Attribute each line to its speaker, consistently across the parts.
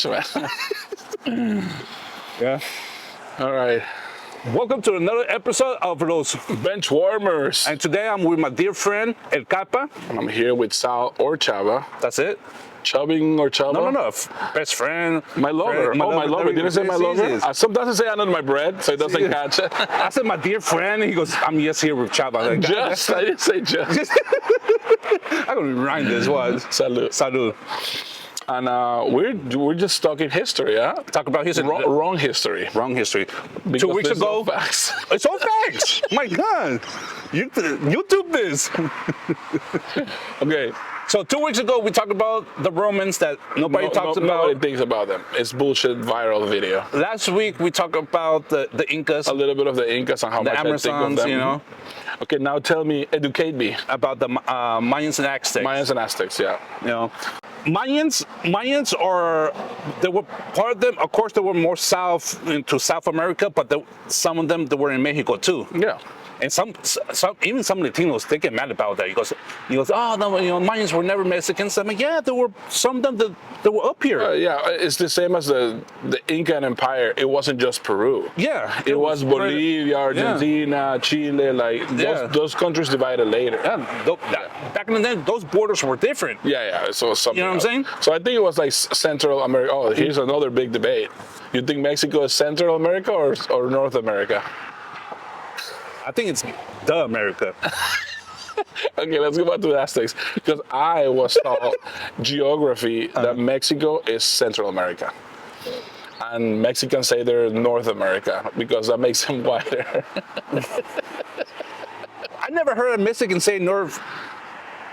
Speaker 1: much, man.
Speaker 2: Yeah.
Speaker 1: All right.
Speaker 2: Welcome to another episode of Los
Speaker 1: BenchWarmers.
Speaker 2: And today I'm with my dear friend, El Kallpa.
Speaker 1: And I'm here with Sal or Chava.
Speaker 2: That's it?
Speaker 1: Chubbing or Chava?
Speaker 2: No. Best friend.
Speaker 1: My lover. My lover. Did I say my lover? Sometimes I say under my bread, so it doesn't catch it.
Speaker 2: I said my dear friend, and he goes, I'm just here with Chava. Like,
Speaker 1: just. I didn't say just.
Speaker 2: I'm going to rhyme this one.
Speaker 1: Salud.
Speaker 2: Salud.
Speaker 1: And we're just talking history, yeah?
Speaker 2: Talk about history.
Speaker 1: Wrong history.
Speaker 2: Wrong history.
Speaker 1: Because
Speaker 2: 2 weeks ago.
Speaker 1: No facts.
Speaker 2: It's all facts. My God. YouTube this.
Speaker 1: Okay.
Speaker 2: So 2 weeks ago, we talked about the Romans that nobody talks about.
Speaker 1: Nobody thinks about them. It's bullshit viral video.
Speaker 2: Last week, we talked about the Incas.
Speaker 1: A little bit of the Incas and how much
Speaker 2: Amazons,
Speaker 1: I think of them.
Speaker 2: You know.
Speaker 1: Okay, now tell me, educate me.
Speaker 2: About the Mayans and Aztecs.
Speaker 1: Mayans and Aztecs, yeah.
Speaker 2: You know. Mayans are, they were part of them, of course, they were more south into South America, but some of them, they were in Mexico too.
Speaker 1: Yeah.
Speaker 2: And even some Latinos, they get mad about that. He goes, oh, no, Mayans were never Mexicans. I'm like, yeah, there were some of them that were up here.
Speaker 1: Yeah, it's the same as the Incan Empire. It wasn't just Peru.
Speaker 2: Yeah.
Speaker 1: It was Bolivia, Argentina, Chile, like those countries divided later.
Speaker 2: Yeah. Back in the day, those borders were different.
Speaker 1: Yeah. So something.
Speaker 2: You know what I'm saying?
Speaker 1: So I think it was like Central America. Oh, here's another big debate. You think Mexico is Central America or North America?
Speaker 2: I think it's the America.
Speaker 1: Okay, let's go back to the Aztecs. Because I was taught geography that Mexico is Central America. And Mexicans say they're North America because that makes them whiter.
Speaker 2: I never heard a Mexican say North.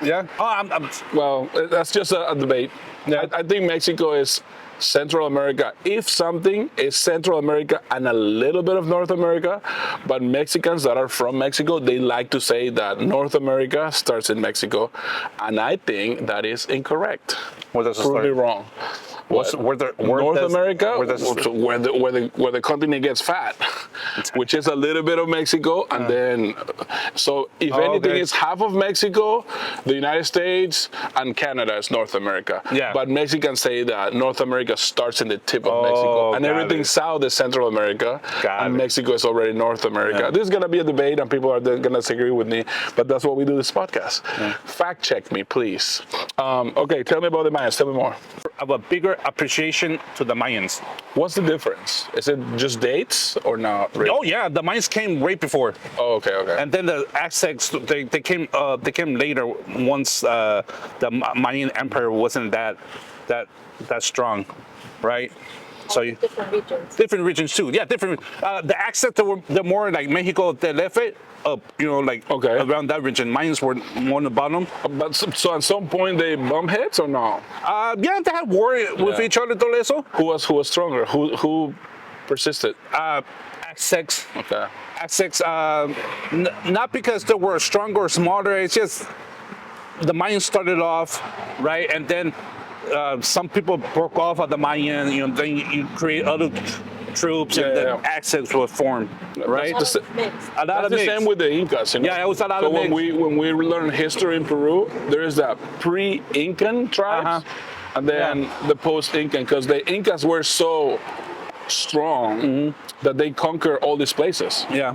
Speaker 2: Yeah? Oh,
Speaker 1: well, that's just a debate. Yeah. I think Mexico is Central America. If something is Central America and a little bit of North America, but Mexicans that are from Mexico, they like to say that North America starts in Mexico, and I think that is incorrect.
Speaker 2: Well, that's
Speaker 1: Prove me wrong.
Speaker 2: North
Speaker 1: America, where the continent gets fat, which is a little bit of Mexico, and then so if anything is half of Mexico, the United States and Canada is North America.
Speaker 2: Yeah.
Speaker 1: But Mexicans say that North America starts in the tip of Mexico, and everything south is Central America, and Mexico is already North America. Yeah. This is gonna be a debate, and people are gonna disagree with me, but that's what we do this podcast. Yeah. Fact check me, please. Okay, tell me about the Mayans. Tell me more.
Speaker 2: Of a bigger appreciation to the Mayans.
Speaker 1: What's the difference? Is it just dates or not? Really?
Speaker 2: Oh yeah, the Mayans came way before.
Speaker 1: Oh, okay.
Speaker 2: And then the Aztecs, they came later once the Mayan Empire wasn't that strong, right? So different regions too. Yeah, different. The Aztecs they're more like Mexico del Efe, up, around that region. Mayans were more on the bottom.
Speaker 1: But so at some point they bump heads or no?
Speaker 2: Yeah, they had war with each other. Todo eso.
Speaker 1: Who was stronger? Who persisted?
Speaker 2: Aztecs.
Speaker 1: Okay.
Speaker 2: Aztecs. Not because they were stronger or smarter. It's just the Mayans started off right, and then some people broke off of the Mayan. Then you create other troops, and the Aztecs were formed, right?
Speaker 1: That's the same with the Incas,
Speaker 2: Yeah, it was a lot of
Speaker 1: mix. When we learn history in Peru, there is that pre-Incan tribes, and then the post-Incan, because the Incas were so strong that they conquered all these places.
Speaker 2: Yeah.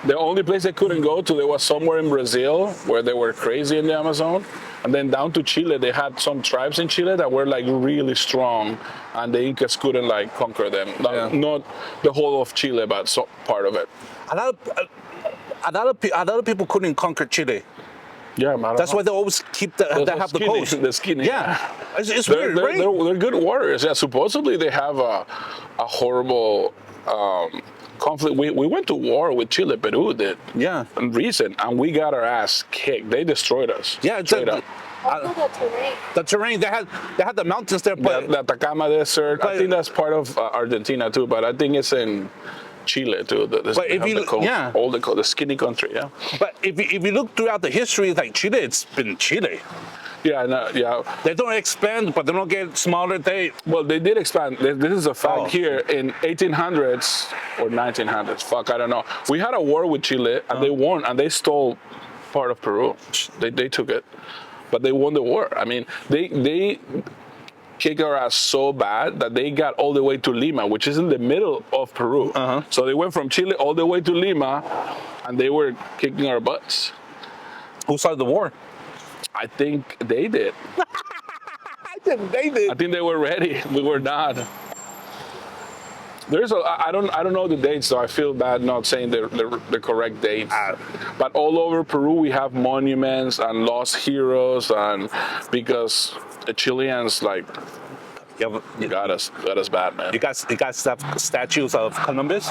Speaker 1: The only place they couldn't go to, there was somewhere in Brazil where they were crazy in the Amazon. And then down to Chile, they had some tribes in Chile that were like really strong, and the Incas couldn't like conquer them. Not the whole of Chile, but part of it.
Speaker 2: A lot of people couldn't conquer Chile.
Speaker 1: Yeah,
Speaker 2: that's why they always keep the coast.
Speaker 1: The skinny.
Speaker 2: Yeah, it's weird, right?
Speaker 1: They're good warriors. Yeah, supposedly they have a horrible conflict. We went to war with Chile, Peru did.
Speaker 2: Yeah.
Speaker 1: Recent, and we got our ass kicked. They destroyed us.
Speaker 2: Yeah,
Speaker 1: straight up.
Speaker 2: The terrain. They had the mountains there, but
Speaker 1: the Atacama Desert. I think that's part of Argentina too, but I think it's in Chile too.
Speaker 2: But if you
Speaker 1: the skinny country, yeah.
Speaker 2: But if you look throughout the history, like Chile, it's been Chile.
Speaker 1: Yeah.
Speaker 2: They don't expand, but they don't get smaller. They
Speaker 1: did expand. This is a fact here in 1800s or 1900s. Fuck, I don't know. We had a war with Chile, and they won, and they stole part of Peru. They took it, but they won the war. I mean, kicked our ass so bad that they got all the way to Lima, which is in the middle of Peru. So they went from Chile all the way to Lima, and they were kicking our butts.
Speaker 2: Who started the war?
Speaker 1: I think they did.
Speaker 2: They did.
Speaker 1: I think they were ready. We were not. I don't know the dates, so I feel bad not saying the correct dates. But all over Peru we have monuments and lost heroes, and because the Chileans got us bad, man.
Speaker 2: You got statues of Columbus?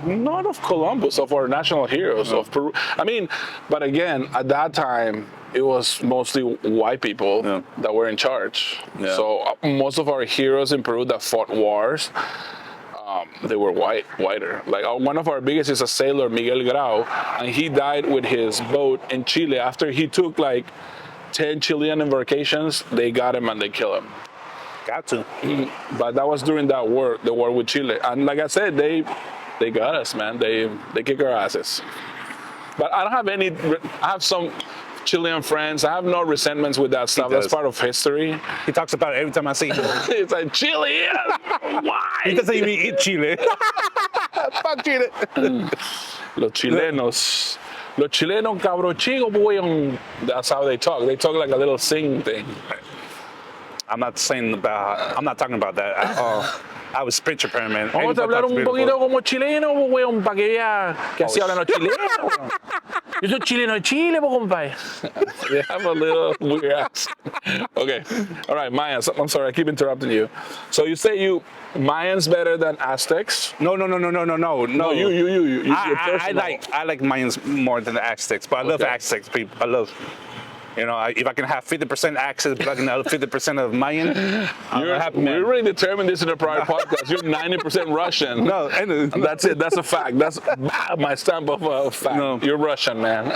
Speaker 1: Not of Columbus, of our national heroes of Peru. I mean, but again, at that time it was mostly white people that were in charge. So most of our heroes in Peru that fought wars, they were whiter. Like one of our biggest is a sailor, Miguel Grau, and he died with his boat in Chile after he took like 10 Chilean embarcations. They got him and they killed him.
Speaker 2: Got to.
Speaker 1: But that was during that war, the war with Chile. And like I said, they got us, man. They kick our asses. But I don't have any. I have some Chilean friends. I have no resentments with that stuff. That's part of history.
Speaker 2: He talks about it every time I see him.
Speaker 1: It's like Chile. Why?
Speaker 2: He doesn't even eat Chile. Fuck Chile.
Speaker 1: Los chilenos. Los chilenos cabro chico, boy. That's how they talk. They talk like a little sing thing.
Speaker 2: I'm not talking about that at all. I was picture man.
Speaker 1: Vamos a hablar un poquito como chileno, weón, para que vea que así hablan los chilenos. Yo soy chileno de Chile, compadre. They have a little weird accent. Okay, all right, Mayans. I'm sorry, I keep interrupting you. So you say Mayans better than Aztecs?
Speaker 2: No.
Speaker 1: No, you.
Speaker 2: I like Mayans more than the Aztecs, but I love Aztecs people. I love. You know, if I can have 50% access, but I can have 50% of Mayan, I'm happy man.
Speaker 1: We already determined this in a prior podcast. You're 90% Russian.
Speaker 2: No,
Speaker 1: and that's it. That's a fact. That's my stamp of fact. No. You're Russian, man.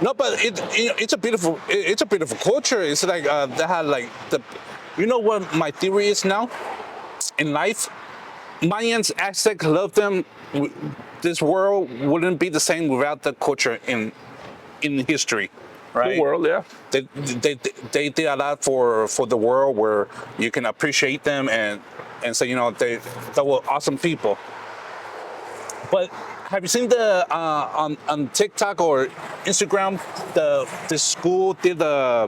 Speaker 2: No, but it's a beautiful culture. It's like they had like you know what my theory is now in life. Mayans, Aztecs, love them. This world wouldn't be the same without the culture in history. Right?
Speaker 1: The world, yeah.
Speaker 2: They did a lot for the world where you can appreciate them and say, you know, they were awesome people. But have you seen the on TikTok or Instagram the school did a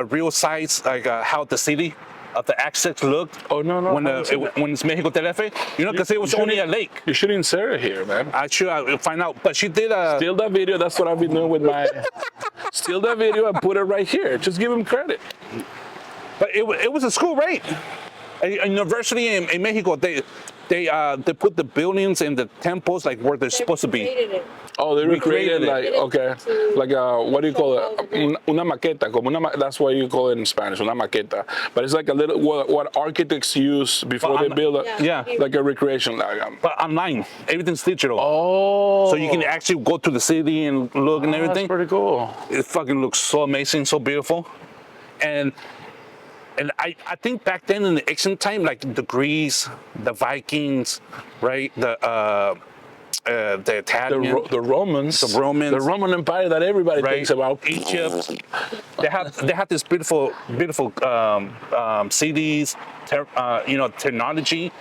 Speaker 2: real size like how the city of the Aztecs looked?
Speaker 1: Oh no!
Speaker 2: When it's Mexico DF, you know, because it was only a lake.
Speaker 1: You should insert it here, man.
Speaker 2: I find out, but she did
Speaker 1: steal that video. That's what I've been doing with my. Steal that video and put it right here. Just give him credit.
Speaker 2: But it was a school, right? A university in Mexico. They put the buildings and the temples like where they're supposed to be.
Speaker 1: Oh, they recreated like what do you call it? Una maqueta, como that's what you call it in Spanish, una maqueta. But it's like a little what architects use before they build like a recreation.
Speaker 2: But online, everything's digital.
Speaker 1: Oh,
Speaker 2: so you can actually go to the city and look and everything.
Speaker 1: That's pretty cool.
Speaker 2: It fucking looks so amazing, so beautiful, and I think back then in the ancient time, like the Greeks, the Vikings, right? The Italians,
Speaker 1: the Romans,
Speaker 2: the
Speaker 1: Roman Empire that everybody thinks about.
Speaker 2: Egypt. They have this beautiful cities, technology.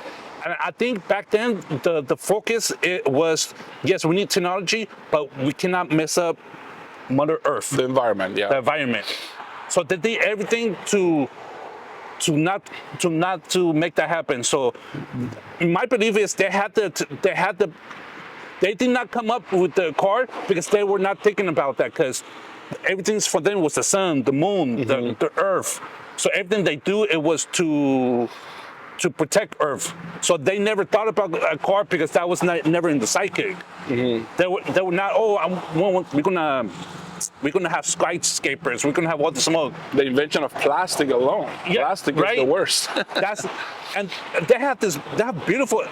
Speaker 2: And I think back then the focus it was yes, we need technology, but we cannot mess up Mother Earth,
Speaker 1: the environment. Yeah,
Speaker 2: the environment. So they did everything to not make that happen. So my belief is they did not come up with the car because they were not thinking about that, because everything's for them was the sun, the moon, the earth. So everything they do, it was to protect Earth. So they never thought about a car because that was never in the psychic. They were not, we're gonna have skyscrapers. We're gonna have all the smoke.
Speaker 1: The invention of plastic alone. Plastic is the worst.
Speaker 2: And they have beautiful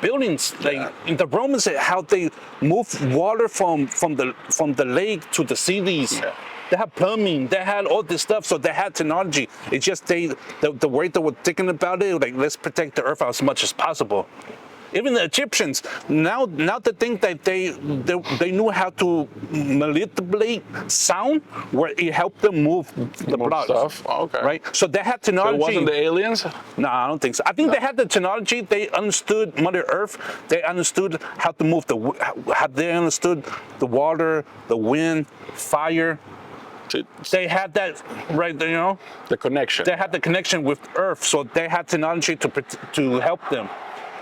Speaker 2: buildings. Like in the Romans, how they moved water from the lake to the cities. Yeah. They had plumbing. They had all this stuff. So they had technology. It's just the way they were thinking about it, like let's protect the earth as much as possible. Even the Egyptians now they think that they knew how to manipulate sound where it helped them move the
Speaker 1: More
Speaker 2: blood.
Speaker 1: stuff. Oh, okay.
Speaker 2: Right? So they had
Speaker 1: So
Speaker 2: technology.
Speaker 1: it wasn't the aliens?
Speaker 2: No, I don't think so. I think they had the technology. They understood Mother Earth. They understood how to move how they understood the water, the wind, fire. They had that right there, you know.
Speaker 1: The connection.
Speaker 2: They had the connection with Earth, so they had technology to help them.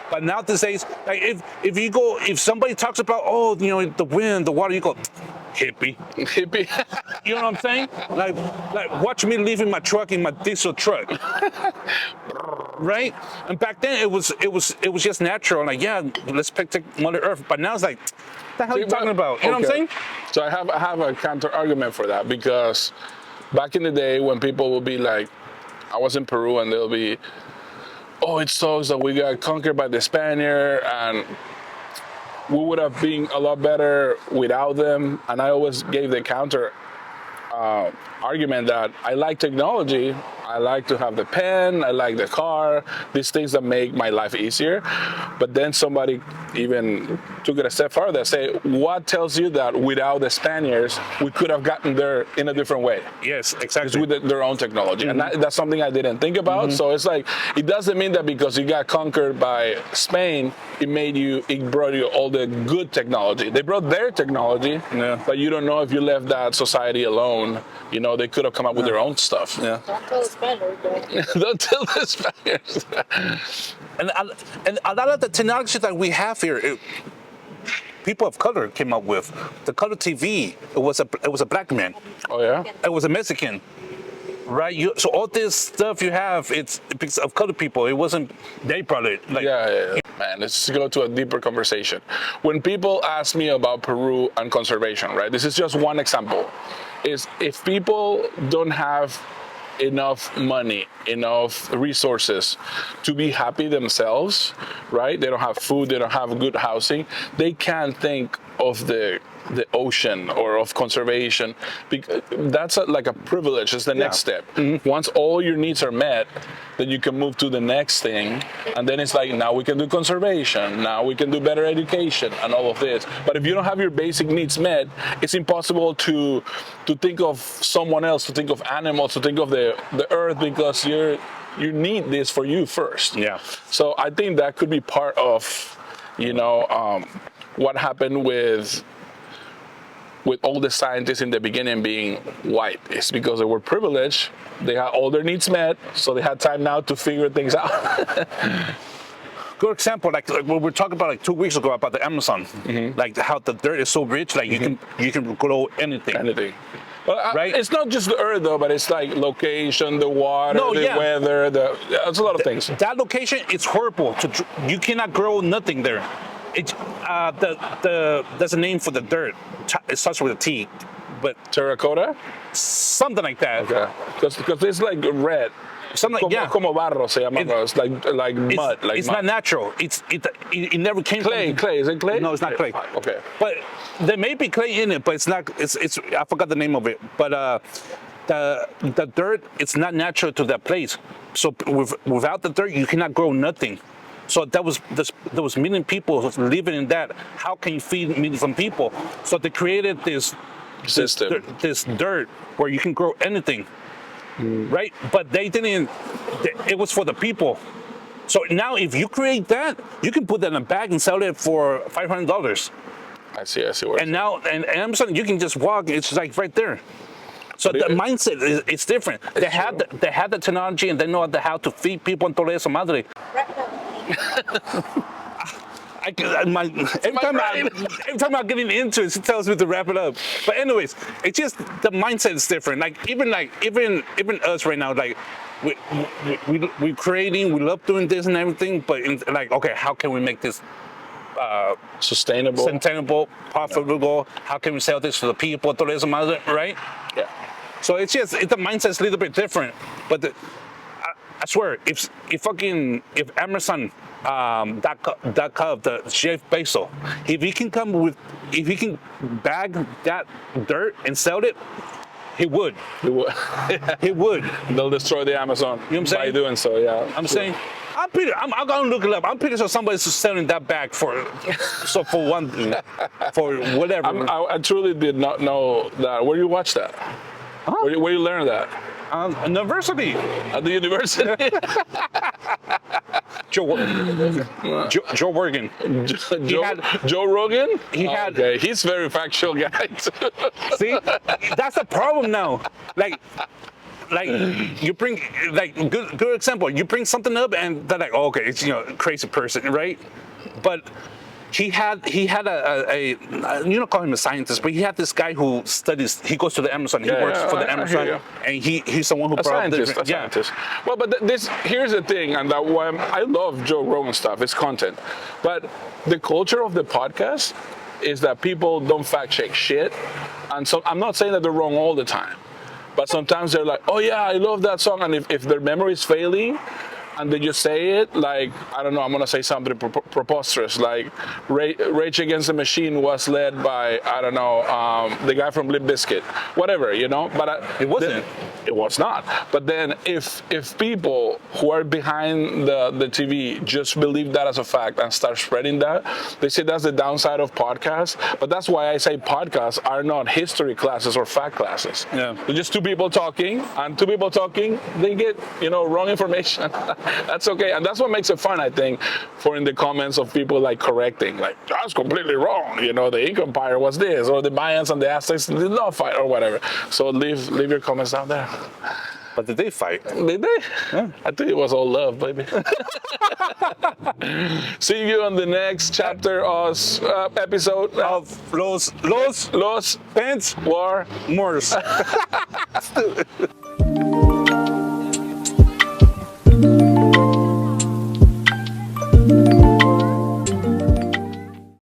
Speaker 2: But now these days, like if somebody talks about the wind, the water, you go hippie.
Speaker 1: Hippie.
Speaker 2: You know what I'm saying? Like watch me leaving my truck in my diesel truck. Right? And back then it was just natural. Like, yeah, let's pick Mother Earth. But now it's like, what the hell are you talking about? You know what I'm saying?
Speaker 1: So I have a counter argument for that, because back in the day when people would be like, I was in Peru and they'll be, oh, it sucks that we got conquered by the Spaniard and we would have been a lot better without them. And I always gave the counter argument that I like technology. I like to have the pen, I like the car, these things that make my life easier. But then somebody even took it a step further, say, what tells you that without the Spaniards, we could have gotten there in a different way?
Speaker 2: Yes, exactly.
Speaker 1: With their own technology. Mm-hmm. And that's something I didn't think about. Mm-hmm. So it's like, it doesn't mean that because you got conquered by Spain, it brought you all the good technology. They brought their technology, but you don't know if you left that society alone. You know, they could have come up with their own stuff.
Speaker 3: Yeah. Don't tell the Spaniards, though.
Speaker 1: Don't tell the Spaniards.
Speaker 2: And a lot of the technology that we have here, people of color came up with. The color TV, it was a black man.
Speaker 1: Oh yeah.
Speaker 2: It was a Mexican, right? So all this stuff you have, it's because of color people. It wasn't they brought it. Like,
Speaker 1: yeah. Man, let's go to a deeper conversation. When people ask me about Peru and conservation, right? This is just one example. Is if people don't have enough money, enough resources to be happy themselves, right? They don't have food, they don't have good housing. They can't think of the ocean or of conservation. That's like a privilege. It's the next step. Mm-hmm. Once all your needs are met, then you can move to the next thing. And then it's like, now we can do conservation. Now we can do better education and all of this. But if you don't have your basic needs met, it's impossible to think of someone else, to think of animals, to think of the earth, because you need this for you first.
Speaker 2: Yeah.
Speaker 1: So I think that could be part of, what happened with all the scientists in the beginning being white. It's because they were privileged. They had all their needs met, so they had time now to figure things out.
Speaker 2: Good example, like what we were talking about 2 weeks ago about the Amazon, mm-hmm. like how the dirt is so rich, like you can grow anything.
Speaker 1: Well,
Speaker 2: right?
Speaker 1: It's not just the earth though, but it's like location, the water, weather, it's a lot of things.
Speaker 2: That location, it's horrible. You cannot grow nothing there. There's a name for the dirt. It starts with a T, but
Speaker 1: terracotta,
Speaker 2: something like that.
Speaker 1: Okay, because it's like red.
Speaker 2: Something
Speaker 1: como barro se llama. It's like mud.
Speaker 2: It's not natural. It never came
Speaker 1: clay.
Speaker 2: from
Speaker 1: Clay is it clay?
Speaker 2: No, it's not clay.
Speaker 1: Okay,
Speaker 2: but there may be clay in it, but it's not. It's I forgot the name of it. But the dirt, it's not natural to that place. So without the dirt, you cannot grow nothing. So there was million people living in that. How can you feed million people? So they created this system, this dirt where you can grow anything, right? But they didn't. It was for the people. So now, if you create that, you can put that in a bag and sell it for $500.
Speaker 1: I see.
Speaker 2: And now, and Amazon, you can just walk. It's like right there. So the mindset is different. They had the technology and they know how to feed people in Toledo Madre. Every time I'm getting into it, she tells me to wrap it up. But anyways, it's just the mindset is different. Like even us right now, like we're creating, we love doing this and everything. But okay, how can we make this sustainable, profitable? Yeah. How can we sell this to the people? Right?
Speaker 1: Yeah.
Speaker 2: So it's just the mindset's a little bit different. But I swear, if Amazon, that of the Jeff Bezos, if he can bag that dirt and sell it, He would.
Speaker 1: He would.
Speaker 2: He would.
Speaker 1: They'll destroy the Amazon
Speaker 2: You know what I'm saying?
Speaker 1: by doing so. Yeah.
Speaker 2: I'm saying, I'm gonna look it up. I'm pretty sure somebody's selling that back for whatever.
Speaker 1: I truly did not know that. Where you watch that?
Speaker 2: Huh?
Speaker 1: Where you learn that?
Speaker 2: University.
Speaker 1: At the university.
Speaker 2: Joe Rogan.
Speaker 1: Joe Rogan?
Speaker 2: He had.
Speaker 1: Okay, he's very factual guy too.
Speaker 2: See, that's the problem now. Like you bring good example. You bring something up and they're like, oh, okay, it's crazy person, right? But he had a you don't call him a scientist, but he had this guy who studies. He goes to the Amazon. He works for the Amazon, and he's the one who brought
Speaker 1: a scientist. Well, but here's the thing, and that why I love Joe Rogan stuff. It's content, but the culture of the podcast is that people don't fact check shit, and so I'm not saying that they're wrong all the time, but sometimes they're like, oh yeah, I love that song, and if their memory is failing, and they just say it, like, I don't know, I'm gonna say something preposterous, like Rage Against the Machine was led by, I don't know, the guy from Limp Bizkit, whatever, but
Speaker 2: it wasn't.
Speaker 1: It was not. But then if people who are behind the TV just believe that as a fact and start spreading that, they say that's the downside of podcasts. But that's why I say podcasts are not history classes or fact classes.
Speaker 2: Yeah.
Speaker 1: They're just two people talking, and two people talking, they get, wrong information. That's okay. And that's what makes it fun, I think, for in the comments of people like correcting, like, that's completely wrong. The Inca Empire was this, or the Mayans and the Aztecs did not fight, or whatever. So leave your comments down there.
Speaker 2: But did they fight?
Speaker 1: Did they?
Speaker 2: Yeah.
Speaker 1: I think it was all love, baby. See you on the next chapter of episode
Speaker 2: Of Los
Speaker 1: BenchWarmers.